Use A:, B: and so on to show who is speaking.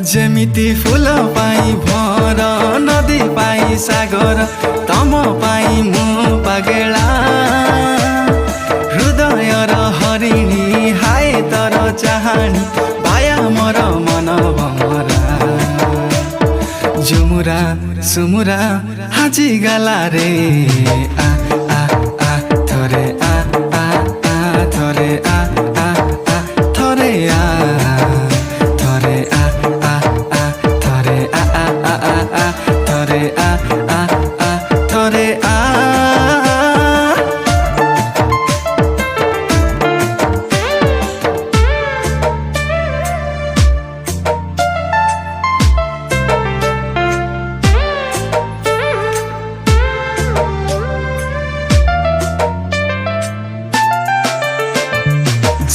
A: जेमिति फूल पाई भर नदी पाई सागर तम पाई मु पागेला हृदय र हरिणी हाय तर चाहनी बाया मर मन भमरा जुमुरा सुमुरा हाजी गाला रे आ आ आ थोरे आ